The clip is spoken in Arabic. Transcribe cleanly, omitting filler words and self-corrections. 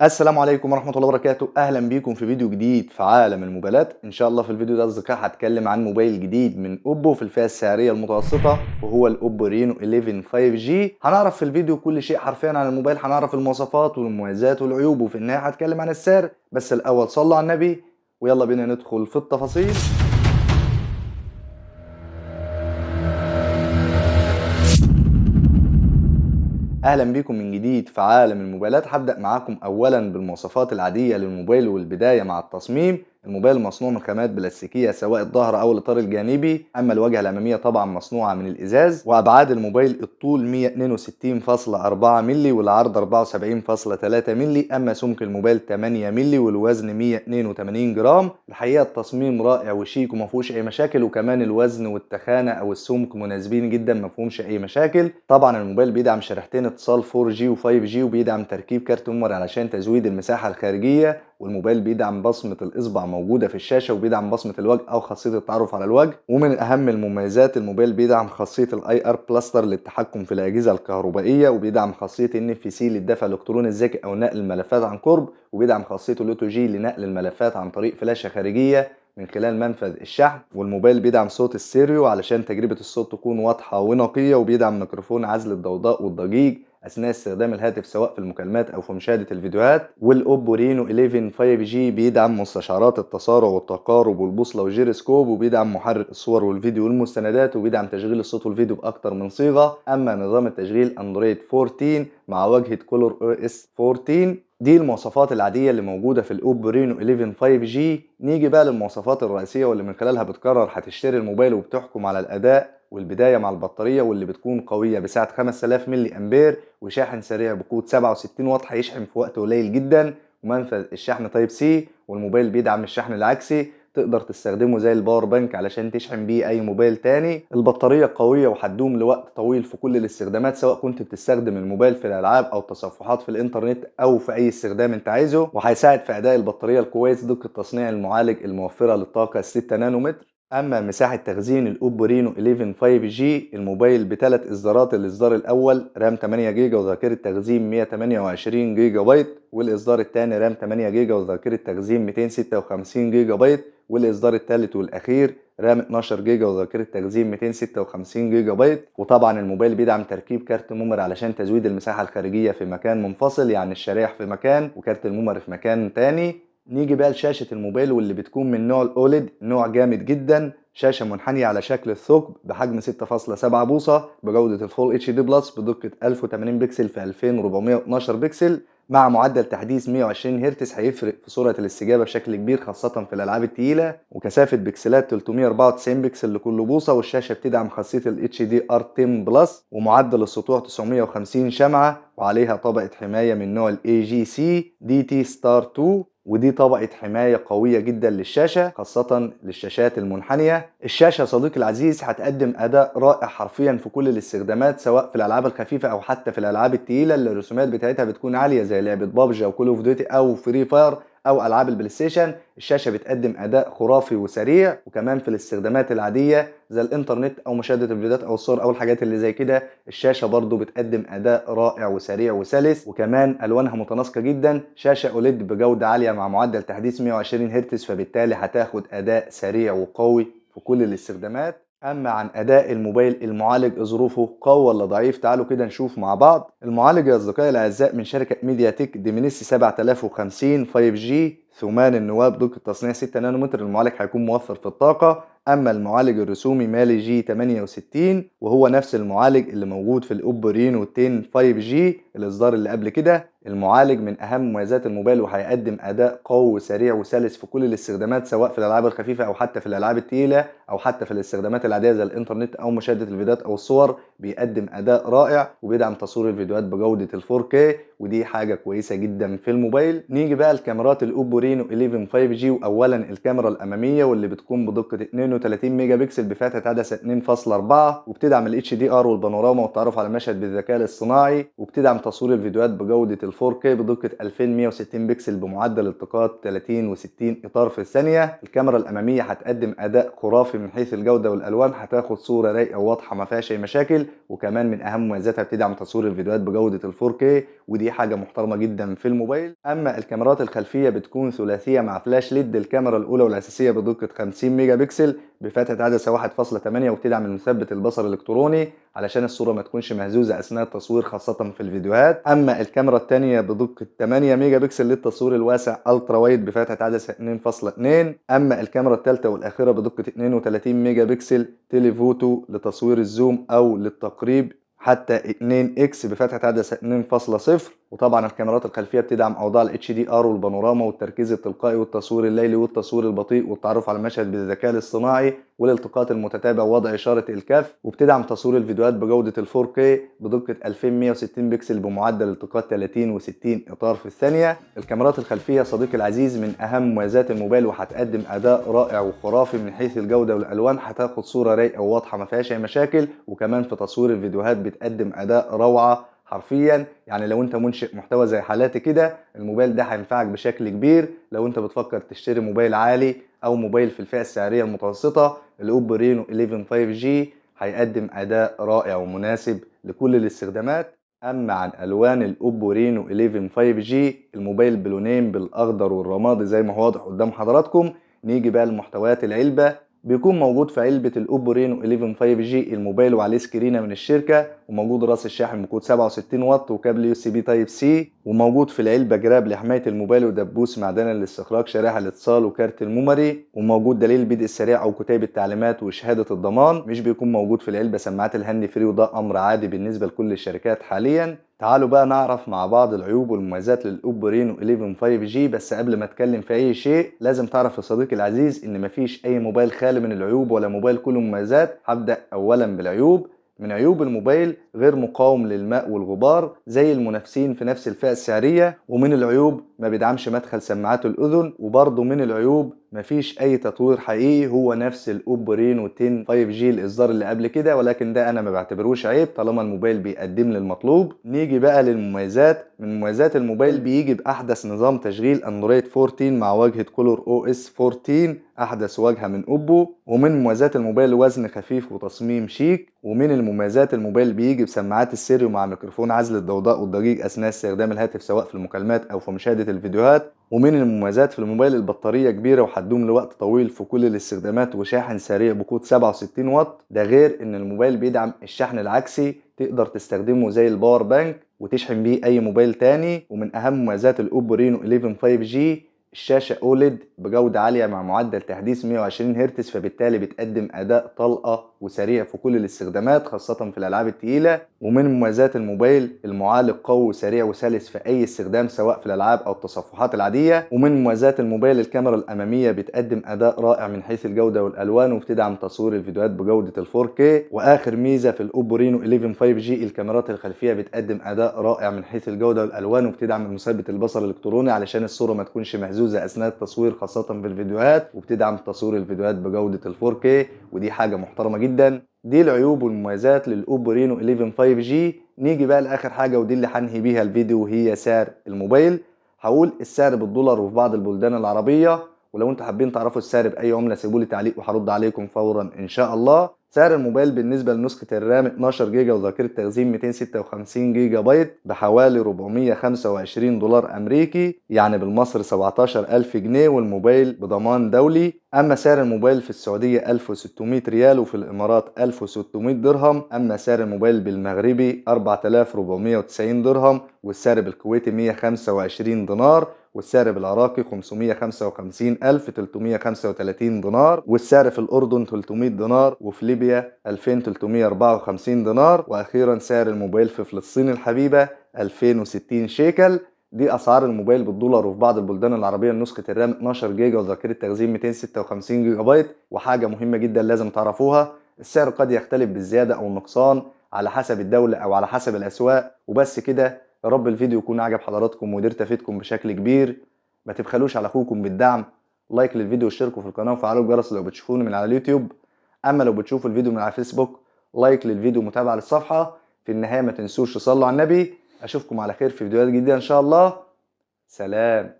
السلام عليكم ورحمة الله وبركاته. أهلا بيكم في فيديو جديد في عالم الموبايلات. إن شاء الله في الفيديو ده أصدقائي هتكلم عن موبايل جديد من أوبو في الفئة السعرية المتوسطة، وهو الأوبو رينو 11 5G. هنعرف في الفيديو كل شيء حرفيا عن الموبايل، هنعرف المواصفات والمميزات والعيوب، وفي النهاية هتكلم عن السعر. بس الأول صلوا على النبي ويلا بينا ندخل في التفاصيل. اهلا بيكم من جديد في عالم الموبايلات. هبدأ معاكم اولا بالمواصفات العادية للموبايل، والبداية مع التصميم. الموبايل مصنوع من خامات بلاستيكية سواء الظهر او الاطار الجانبي، اما الواجهة الامامية طبعا مصنوعة من الازاز. وابعاد الموبايل: الطول 162.4 مللي والعرض 74.3 مللي، اما سمك الموبايل 8 مللي والوزن 182 جرام. الحقيقة التصميم رائع وشيك ومفيهوش اي مشاكل، وكمان الوزن والتخانة او السمك مناسبين جدا مفهومش اي مشاكل. طبعا الموبايل بيدعم شريحتين اتصال 4G و5G، وبيدعم تركيب كارت ميموري علشان تزويد المساحة الخارجية. والموبايل بيدعم بصمة الإصبع موجودة في الشاشة، وبيدعم بصمة الوجه أو خاصية التعرف على الوجه. ومن أهم المميزات الموبايل بيدعم خاصية الاي ار بلاستر للتحكم في الأجهزة الكهربائية، وبيدعم خاصية NFC للدفع الإلكتروني الذكي أو نقل الملفات عن قرب، وبيدعم خاصية الاوتو جي لنقل الملفات عن طريق فلاشة خارجية من خلال منفذ الشحن. والموبايل بيدعم صوت الستيريو علشان تجربة الصوت تكون واضحة ونقية، وبيدعم ميكروفون عزل الضوضاء والضجيج اثناء استخدام الهاتف سواء في المكالمات او في مشاهده الفيديوهات. والاوبو رينو 11 5G بيدعم مستشعرات التسارع والتقارب والبوصله والجيروسكوب، وبيدعم محرك الصور والفيديو والمستندات، وبيدعم تشغيل الصوت والفيديو باكتر من صيغه. اما نظام التشغيل اندرويد 14 مع واجهه كولور او اس 14. دي المواصفات العادية اللي موجودة في الأوبو رينو 11 5G. نيجي بقى للمواصفات الرئيسية واللي من خلالها بتقرر هتشتري الموبايل وبتحكم على الأداء. والبداية مع البطارية، واللي بتكون قوية بسعة 5000 ملي أمبير، وشاحن سريع بقوة 67 واط هيشحن في وقت قليل جدا، ومنفذ الشحن تايب سي. والموبايل بيدعم الشحن العكسي، تقدر تستخدمه زي الباور بانك علشان تشحن بيه اي موبايل تاني. البطارية قوية وهتدوم لوقت طويل في كل الاستخدامات، سواء كنت بتستخدم الموبايل في الالعاب او التصفحات في الانترنت او في اي استخدام انت عايزه. وهيساعد في اداء البطارية الكويس دقة تصنيع المعالج الموفرة للطاقة 6 نانومتر. اما مساحه تخزين الاوبو رينو 11 5G، الموبايل بثلاث اصدارات. الاصدار الاول رام 8 جيجا وذاكره تخزين 128 جيجا بايت، والاصدار الثاني رام 8 جيجا وذاكره تخزين 256 جيجا بايت، والاصدار الثالث والاخير رام 12 جيجا وذاكره تخزين 256 جيجا بايت. وطبعا الموبايل بيدعم تركيب كارت ميموري علشان تزويد المساحه الخارجيه في مكان منفصل، يعني الشريحه في مكان وكارت الميموري في مكان تاني. نيجي بقى لشاشة الموبايل، واللي بتكون من نوع الأوليد، نوع جامد جدا. شاشة منحنية على شكل الثقب بحجم 6.7 بوصة بجودة الفول اتش دي بلس بدقة 1080 بكسل في 2412 بكسل، مع معدل تحديث 120 هرتز هيفرق في سرعة الاستجابة بشكل كبير خاصة في الألعاب التقيلة، وكثافة بكسلات 394 بكسل لكل بوصة. والشاشة بتدعم خاصية ال HDR 10 بلس، ومعدل السطوع 950 شمعة، وعليها طبقة حماية من نوع ال AGC DT Star 2. ودي طبقة حماية قوية جدا للشاشة خاصة للشاشات المنحنية. الشاشة صديقي العزيز هتقدم أداء رائع حرفيا في كل الاستخدامات، سواء في الألعاب الخفيفة أو حتى في الألعاب التقيلة اللي الرسومات بتاعتها بتكون عالية زي لعبة بابجي أو كول اوف ديوتي أو فري فاير أو ألعاب البلاي ستيشن. الشاشة بتقدم أداء خرافي وسريع، وكمان في الاستخدامات العادية زي الإنترنت أو مشاهدة الفيديوهات أو الصور أو الحاجات اللي زي كده، الشاشة برضو بتقدم أداء رائع وسريع وسلس. وكمان ألوانها متناسقة جدا، شاشة أوليد بجودة عالية مع معدل تحديث 120 هرتز، فبالتالي هتاخد أداء سريع وقوي في كل الاستخدامات. أما عن أداء الموبايل، المعالج ظروفه قوي ولا ضعيف؟ تعالوا كده نشوف مع بعض. المعالج يا أصدقائي الأعزاء من شركة ميديا تك ديمينيسي 7050 5G ثمان النواه بدقة تصنيع 6 نانومتر. المعالج هيكون موفر في الطاقة. اما المعالج الرسومي مالي جي 68، وهو نفس المعالج اللي موجود في الاوبو رينو 10 5G الاصدار اللي قبل كده. المعالج من اهم مميزات الموبايل، وهيقدم اداء قوي وسريع وسلس في كل الاستخدامات، سواء في الالعاب الخفيفه او حتى في الالعاب الثقيله او حتى في الاستخدامات العاديه زي الانترنت او مشاهده الفيديوهات او الصور. بيقدم اداء رائع، وبيدعم تصوير الفيديوهات بجوده ال 4K، ودي حاجه كويسه جدا في الموبايل. نيجي بقى لكاميرات الاوبو رينو 11 5G. واولا الكاميرا الاماميه، واللي بتكون بدقه 32 ميجا بكسل بفتحه عدسه 2.4، وبتدعم ال HDR والبانوراما والتعرف على المشهد بالذكاء الاصطناعي، وبتدعم تصوير الفيديوهات بجوده ال 4K بدقه 2160 بكسل بمعدل التقاط 30 و60 اطار في الثانيه. الكاميرا الاماميه هتقدم اداء خرافي من حيث الجوده والالوان، هتاخد صوره رايقه وواضحه ما فيهاش اي مشاكل. وكمان من اهم مميزاتها بتدعم تصوير الفيديوهات بجوده ال 4K، ودي ودي حاجة محترمة جدا في الموبايل. اما الكاميرات الخلفية بتكون ثلاثية مع فلاش ليد. الكاميرا الاولى والاساسية بدقة 50 ميجا بكسل بفتحة عدسة 1.8 وبتدعم المثبت البصر الالكتروني علشان الصورة ما تكونش مهزوزة اثناء التصوير خاصة في الفيديوهات. اما الكاميرا الثانية بدقة 8 ميجا بكسل للتصوير الواسع الترا وايد بفتحة عدسة 2.2. اما الكاميرا الثالثة والاخيرة بدقة 32 ميجا بكسل تيليفوتو لتصوير الزوم او للتقريب حتى 2 اكس بفتحة عدسة 2.0. وطبعا الكاميرات الخلفية بتدعم اوضاع ال HDR والبانوراما والتركيز التلقائي والتصوير الليلي والتصوير البطيء والتعرف على المشهد بالذكاء الاصطناعي والالتقاط المتتابع ووضع اشارة الكف. وبتدعم تصوير الفيديوهات بجودة ال 4K بدقة 2160 بكسل بمعدل التقاط 30 و60 اطار في الثانية. الكاميرات الخلفية صديقي العزيز من اهم مميزات الموبايل وهتقدم اداء رائع وخرافي من حيث الجودة والالوان. هتاخد صورة رايقة وواضحة ما فيهاش اي مشاكل، وكمان في تصوير الفيديوهات بتقدم اداء روعة حرفيا. يعني لو انت منشئ محتوى زي حالاتي كده الموبايل ده هينفعك بشكل كبير. لو انت بتفكر تشتري موبايل عالي او موبايل في الفئة السعرية المتوسطة، الاوبو رينو 11 5G هيقدم اداء رائع ومناسب لكل الاستخدامات. اما عن الوان الاوبو رينو 11 5G، الموبايل بلونين بالاخضر والرمادي زي ما هو واضح قدام حضراتكم. نيجي بقى لمحتويات العلبة. بيكون موجود في علبة الاوبو رينو 11 5G الموبايل وعليه سكرينة من الشركة، وموجود راس الشاحن بقود 67 واط وكابل يو اس بي تايب سي، وموجود في العلبة جراب لحماية الموبايل ودبوس معدني لاستخراج شريحة الاتصال وكارت الميموري، وموجود دليل البدء السريع او كتيب التعليمات وشهادة الضمان. مش بيكون موجود في العلبة سماعات الهاند فري وده امر عادي بالنسبة لكل الشركات حاليا. تعالوا بقى نعرف مع بعض العيوب والمميزات للاوبو رينو 11 5G. بس قبل ما اتكلم في اي شيء لازم تعرف يا صديقي العزيز ان مفيش اي موبايل خالي من العيوب ولا موبايل كله مميزات. هبدأ اولا بالعيوب. من عيوب الموبايل غير مقاوم للماء والغبار زي المنافسين في نفس الفئة السعرية. ومن العيوب ما بيدعمش مدخل سماعات الأذن. وبرضه من العيوب مفيش أي تطوير حقيقي، هو نفس الأوبو رينو 10 5G الإصدار اللي قبل كده، ولكن ده أنا ما بعتبروش عيب طالما الموبايل بيقدم لي المطلوب. نيجي بقى للمميزات. من مميزات الموبايل بيجي بأحدث نظام تشغيل أندرويد 14 مع واجهة كولور أو إس 14 أحدث واجهة من أوبو. ومن مميزات الموبايل وزن خفيف وتصميم شيك. ومن المميزات الموبايل بيجي بسماعات السيريو مع ميكروفون عزل الضوضاء والضجيج أثناء استخدام الهاتف سواء في المكالمات أو في مشاهدة الفيديوهات. ومن المميزات في الموبايل البطارية كبيرة وهتدوم لوقت طويل في كل الاستخدامات وشاحن سريع بقود 67 واط. ده غير ان الموبايل بيدعم الشحن العكسي، تقدر تستخدمه زي الباور بانك وتشحن بيه اي موبايل تاني. ومن اهم مميزات الاوبو رينو 11 5G الشاشة أوليد بجودة عالية مع معدل تحديث 120 هرتز، فبالتالي بتقدم أداء طلقة وسريع في كل الاستخدامات خاصة في الألعاب التقيلة. ومن مميزات الموبايل المعالج قوي وسريع وسلس في أي استخدام سواء في الألعاب أو التصفحات العادية. ومن مميزات الموبايل الكاميرا الأمامية بتقدم أداء رائع من حيث الجودة والألوان وبتدعم تصوير الفيديوهات بجودة ال 4K. وآخر ميزة في الأوبو رينو 11 5G الكاميرات الخلفية بتقدم أداء رائع من حيث الجودة والألوان وبتدعم المثبت البصر الإلكتروني علشان الصورة ما تكونش مهزوزة أثناء التصوير خاصة في الفيديوهات، وبتدعم تصوير الفيديوهات بجودة ال 4K ودي حاجة محترمة جدا. دي العيوب والمميزات للأوبو رينو 11 5G. نيجي بقى لآخر حاجة ودي اللي هنهي بيها الفيديو وهي سعر الموبايل. هقول السعر بالدولار وفي بعض البلدان العربية، ولو انتوا حابين تعرفوا السعر بأي عملة سيبولي تعليق وهرد عليكم فورا إن شاء الله. سعر الموبايل بالنسبة لنسخة الرام 12 جيجا وذاكرة تخزين 256 جيجا بايت بحوالي 425 دولار أمريكي، يعني بالمصري 17000 جنيه، والموبايل بضمان دولي. أما سعر الموبايل في السعودية 1600 ريال وفي الإمارات 1600 درهم. أما سعر الموبايل بالمغربي 4490 درهم، والسعر بالكويتي 125 دينار، والسعر بالعراقي 555335 دينار، والسعر في الأردن 300 دينار، وفي ليبيا 2354 دينار، وأخيرا سعر الموبايل في فلسطين الحبيبة 2060 شيكل. دي أسعار الموبايل بالدولار وفي بعض البلدان العربية لنسخة الرام 12 جيجا وذاكرة تخزين 256 جيجا بايت. وحاجة مهمة جدا لازم تعرفوها، السعر قد يختلف بالزيادة أو النقصان على حسب الدولة أو على حسب الأسواق. وبس كده، يا رب الفيديو يكون عجب حضراتكم وقدرت افيدكم بشكل كبير. ما تبخلوش على اخوكم بالدعم، لايك للفيديو واشتركوا في القناه وفعلوا الجرس لو بتشوفوني من على اليوتيوب. اما لو بتشوفوا الفيديو من على فيسبوك لايك للفيديو ومتابعه للصفحه. في النهايه ما تنسوش تصلوا على النبي. اشوفكم على خير في فيديوهات جديده ان شاء الله. سلام.